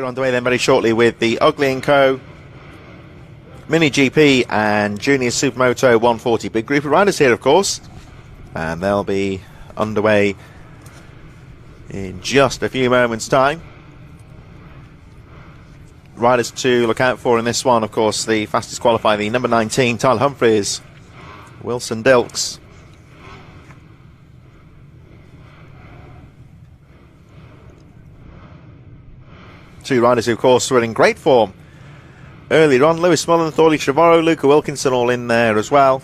underway then very shortly with the Ugly & Co. Mini GP and Junior Supermoto 140. Big group of riders here, of course. And they'll be underway in just a few moments' time. Riders to look out for in this one, of course, the fastest qualifier, the number 19, Tyler Humphries, Wilson Dilks. Two riders who, of course, were in great form earlier on. Lewis Mullen, Thorley Trevorrow, Luca Wilkinson all in there as well.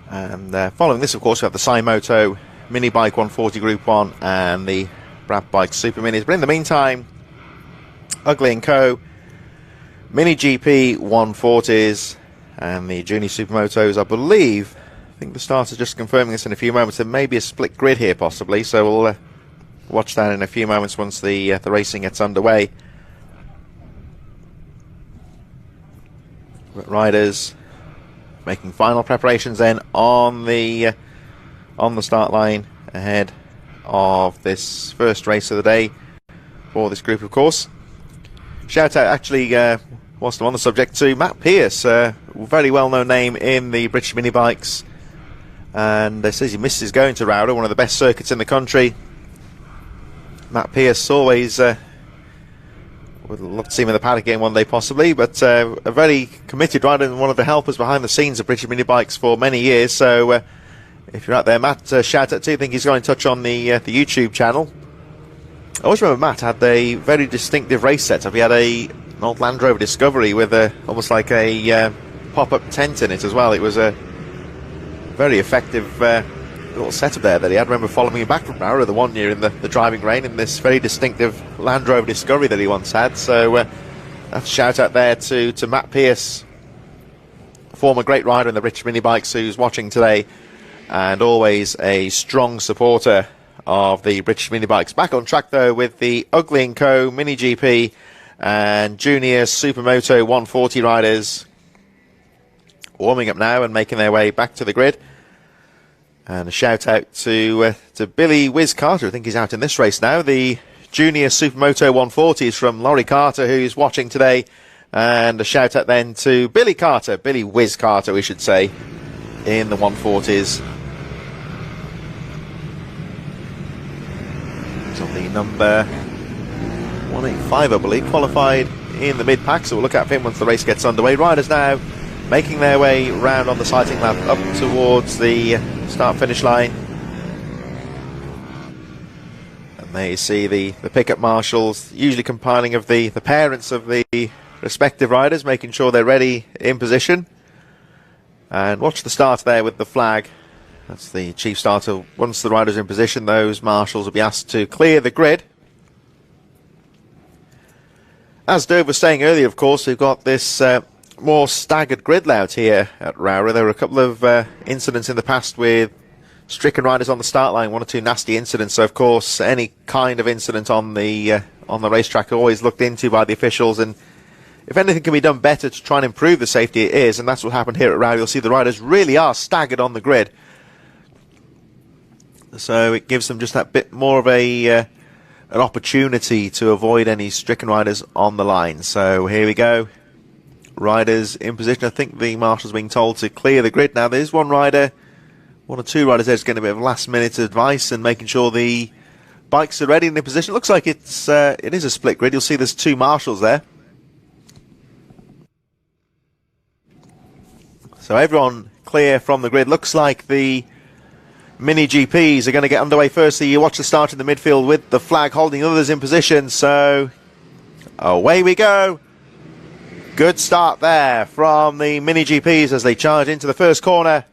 And following this, of course, we have the Cymoto Mini Bike 140 Group 1 and the Brad Bike Super Minis. But in the meantime, Ugly & Co, Mini GP 140s and the Junior Supermotos, I believe. I think the starter's just confirming this in a few moments. There may be a split grid here, possibly, so we'll watch that in a few moments once the racing gets underway. Riders making final preparations then on the start line ahead of this first race of the day for this group, of course. Shout out, actually, whilst I'm on the subject, to Matt Pearce, a very well-known name in the British mini bikes. And says he misses going to Rowrah, one of the best circuits in the country. Matt Pearce always would love to see him in the paddock again one day possibly, but a very committed rider and one of the helpers behind the scenes of British mini bikes for many years. So if you're out there, Matt, shout out to you. I think he's got in touch on the YouTube channel. I always remember Matt had a very distinctive race setup. He had an old Land Rover Discovery with almost like a pop-up tent in it as well. It was a very effective little setup there that he had. I remember following him back from Rowrah the one year in the driving rain in this very distinctive Land Rover Discovery that he once had. So that's a shout out there to Matt Pearce, former great rider in the British mini bikes, who's watching today and always a strong supporter of the British mini bikes. Back on track though with the Ugly & Co Mini GP and Junior Supermoto 140 riders warming up now and making their way back to the grid. And a shout out to Billy Wiz Carter. I think he's out in this race now. The Junior Supermoto 140s from Laurie Carter, who's watching today. And a shout out then to Billy Carter, Billy Wiz Carter, we should say, in the 140s. He's on the number 185, I believe, qualified in the mid-pack. So we'll look out for him once the race gets underway. Riders now making their way round on the sighting lap up towards the start-finish line. And there you see the pickup marshals, usually compiling of the parents of the respective riders, making sure they're ready in position. And watch the start there with the flag. That's the chief starter. Once the riders are in position, those marshals will be asked to clear the grid. As Dave was saying earlier, of course, we've got this more staggered grid layout here at Rowrah. There were a couple of incidents in the past with stricken riders on the start line, one or two nasty incidents. So of course any kind of incident on the racetrack are always looked into by the officials, and if anything can be done better to try and improve the safety, it is, and that's what happened here at Rowrah. You'll see the riders really are staggered on the grid, so it gives them just that bit more of an opportunity to avoid any stricken riders on the line. So here we go. Riders in position. I think the marshal's being told to clear the grid now. There's one rider, one or two riders there, just getting a bit of last minute advice and making sure the bikes are ready in their position. Looks like it is a split grid. You'll see there's two marshals there. So everyone clear from the grid. Looks like the Mini GPs are going to get underway first. So you watch the start in the midfield with the flag holding others in position. So away we go. Good start there from the Mini GPs as they charge into the first corner.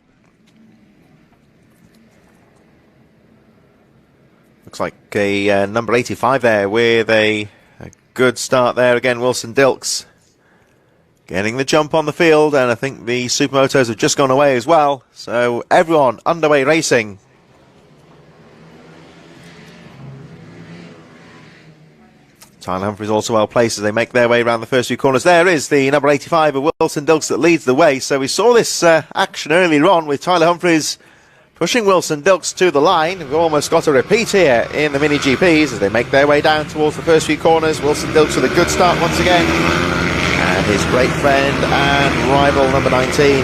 Looks like a number 85 there with a good start there. Again, Wilson Dilks getting the jump on the field, and I think the Supermotos have just gone away as well. So everyone underway racing. Tyler Humphries also well placed as they make their way around the first few corners. There is the number 85 of Wilson Dilks that leads the way. So we saw this action earlier on with Tyler Humphries pushing Wilson Dilks to the line. We've almost got a repeat here in the Mini GPs as they make their way down towards the first few corners. Wilson Dilks with a good start once again. And his great friend and rival number 19,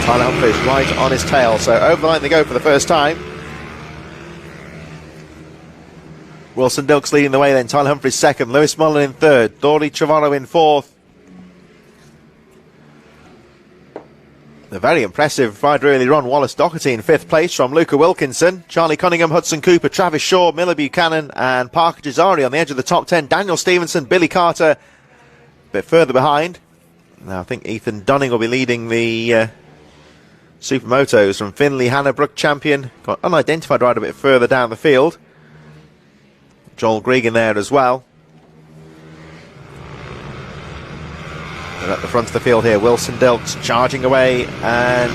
Tyler Humphries, right on his tail. So over the line they go for the first time. Wilson Dilks leading the way then, Tyler Humphries second, Lewis Mullen in third, Thorley Trevorrow in fourth. The very impressive rider earlier on, Wallace Doherty in fifth place from Luca Wilkinson. Charlie Cunningham, Hudson Cooper, Travis Shaw, Miller Buchanan and Parker Jazari on the edge of the top 10. Daniel Stevenson, Billy Carter a bit further behind. Now I think Ethan Dunning will be leading the Supermotos from Finley. Hannah Brook champion, got unidentified rider a bit further down the field. Joel Gregan there as well. And at the front of the field here, Wilson Dilks charging away, and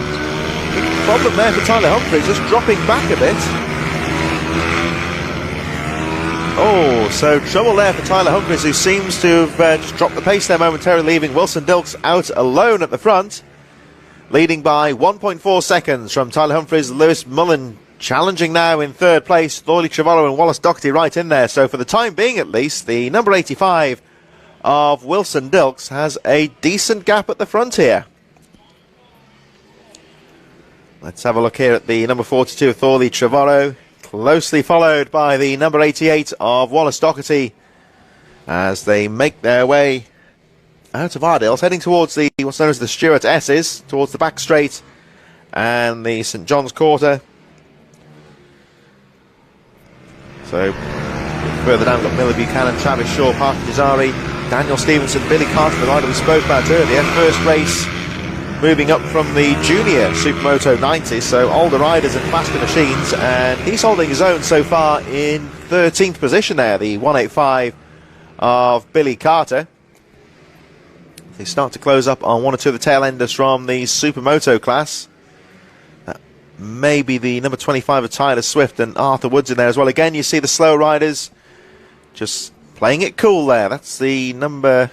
big problem there for Tyler Humphries, just dropping back a bit. Oh, so trouble there for Tyler Humphries, who seems to have just dropped the pace there momentarily, leaving Wilson Dilks out alone at the front, leading by 1.4 seconds from Tyler Humphries. Lewis Mullen challenging now in third place, Thorley Trevorrow and Wallace Doherty right in there. So for the time being at least, the number 85 of Wilson Dilks has a decent gap at the front here. Let's have a look here at the number 42 of Thorley Trevorrow, closely followed by the number 88 of Wallace Doherty as they make their way out of Ardales, heading towards the what's known as the Stuart S's, towards the back straight and the St John's Quarter. So further down we've got Miller Buchanan, Travis Shaw, Parker Jazari, Daniel Stevenson, Billy Carter, the rider we spoke about earlier. First race moving up from the junior Supermoto 90, so older riders and faster machines, and he's holding his own so far in 13th position there, the 185 of Billy Carter. They start to close up on one or two of the tail enders from the Supermoto class. That may be the number 25 of Tyler Swift and Arthur Woods in there as well. Again, you see the slow riders just playing it cool there. That's the number...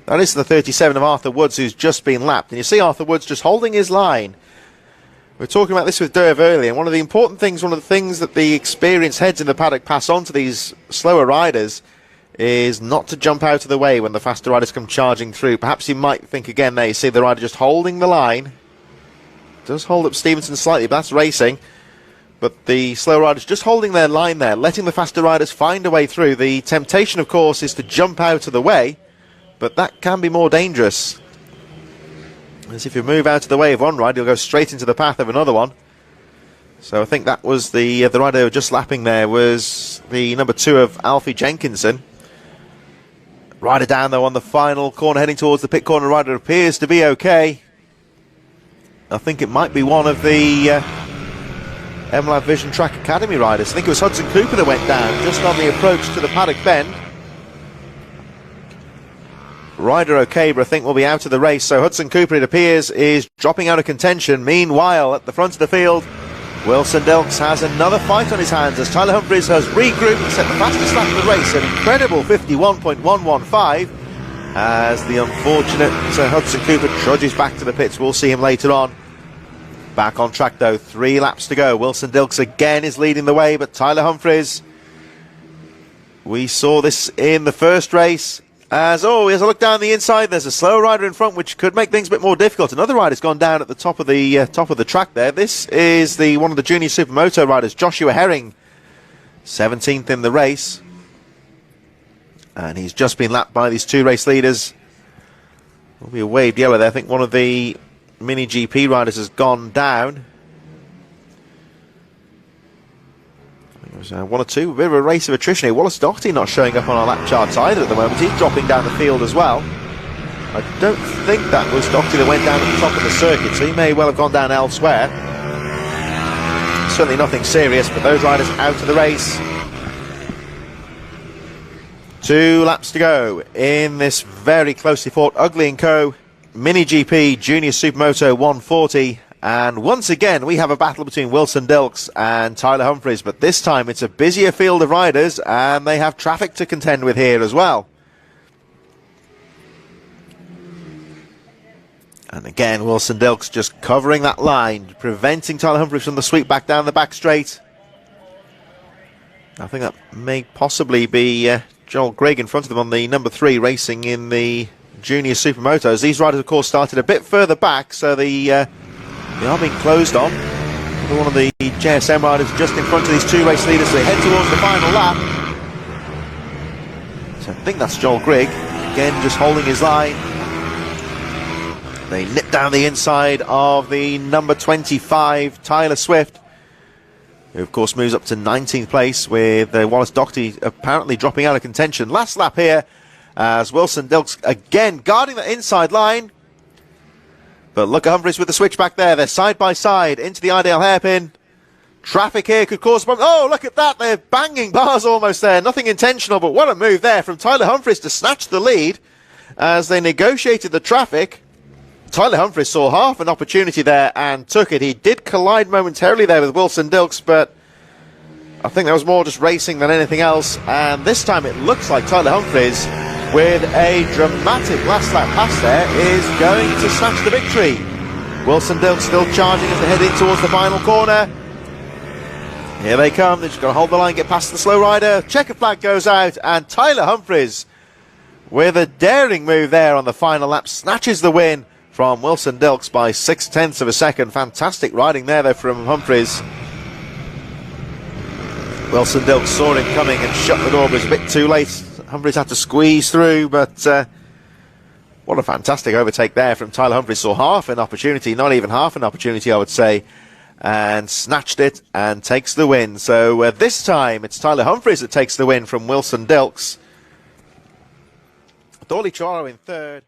That is the 37 of Arthur Woods, who's just been lapped. And you see Arthur Woods just holding his line. We were talking about this with Derv earlier, and one of the important things, one of the things that the experienced heads in the paddock pass on to these slower riders is not to jump out of the way when the faster riders come charging through. Perhaps you might think again there, you see the rider just holding the line. Does hold up Stevenson slightly, but that's racing. But the slow riders just holding their line there, letting the faster riders find a way through. The temptation, of course, is to jump out of the way, but that can be more dangerous. As if you move out of the way of one rider, you'll go straight into the path of another one. So I think that was the rider they were just lapping there was the number 2 of Alfie Jenkinson. Rider down though on the final corner, heading towards the pit corner. Rider appears to be okay. I think it might be one of the MLAV Vision Track Academy riders. I think it was Hudson Cooper that went down just on the approach to the paddock bend. Rider okay, but I think will be out of the race. So Hudson Cooper, it appears, is dropping out of contention. Meanwhile, at the front of the field, Wilson Dilks has another fight on his hands as Tyler Humphries has regrouped and set the fastest lap of the race, an incredible 51.115, as the unfortunate Hudson Cooper trudges back to the pits. We'll see him later on. Back on track though, 3 laps to go. Wilson Dilks again is leading the way, but Tyler Humphries, we saw this in the first race. As, as I look down the inside, there's a slow rider in front, which could make things a bit more difficult. Another rider's gone down at the top of the track there. This is one of the junior Supermoto riders, Joshua Herring, 17th in the race. And he's just been lapped by these 2 race leaders. There'll be a waved yellow there. I think one of the Mini GP riders has gone down. There's 1 or 2, a bit of a race of attrition here. Wallace Doherty not showing up on our lap charts either at the moment. He's dropping down the field as well. I don't think that was Doherty that went down at the top of the circuit, so he may well have gone down elsewhere. Certainly nothing serious, but those riders out of the race. 2 laps to go in this very closely fought Ugly & Co. Mini GP Junior Supermoto 140. And once again, we have a battle between Wilson Dilks and Tyler Humphries, but this time it's a busier field of riders, and they have traffic to contend with here as well. And again, Wilson Dilks just covering that line, preventing Tyler Humphries from the sweep back down the back straight. I think that may possibly be Joel Grigg in front of them on the number 3 racing in the Junior Supermotos. These riders, of course, started a bit further back, so they are being closed on. One of the JSM riders just in front of these 2 race leaders as they head towards the final lap. So I think that's Joel Grigg, again just holding his line. They nip down the inside of the number 25, Tyler Swift, who of course moves up to 19th place with Wallace Doherty apparently dropping out of contention. Last lap here as Wilson Dilks again guarding the inside line. But look at Humphries with the switch back there. They're side by side into the Ideal hairpin. Traffic here could cause problems. Oh, look at that. They're banging bars almost there. Nothing intentional, but what a move there from Tyler Humphries to snatch the lead as they negotiated the traffic. Tyler Humphries saw half an opportunity there and took it. He did collide momentarily there with Wilson Dilks, but I think that was more just racing than anything else. And this time it looks like Tyler Humphries, with a dramatic last lap pass there, is going to snatch the victory. Wilson Dilks still charging as they head in towards the final corner. Here they come. They've just got to hold the line, get past the slow rider. Checker flag goes out, and Tyler Humphries, with a daring move there on the final lap, snatches the win from Wilson Dilks by 0.6 of a second. Fantastic riding there, though, from Humphries. Wilson Dilks saw him coming and shut the door, but it was a bit too late. Humphries had to squeeze through, but what a fantastic overtake there from Tyler Humphries. Saw half an opportunity, not even half an opportunity, I would say, and snatched it and takes the win. So this time it's Tyler Humphries that takes the win from Wilson Dilks. Thorley Choro in third.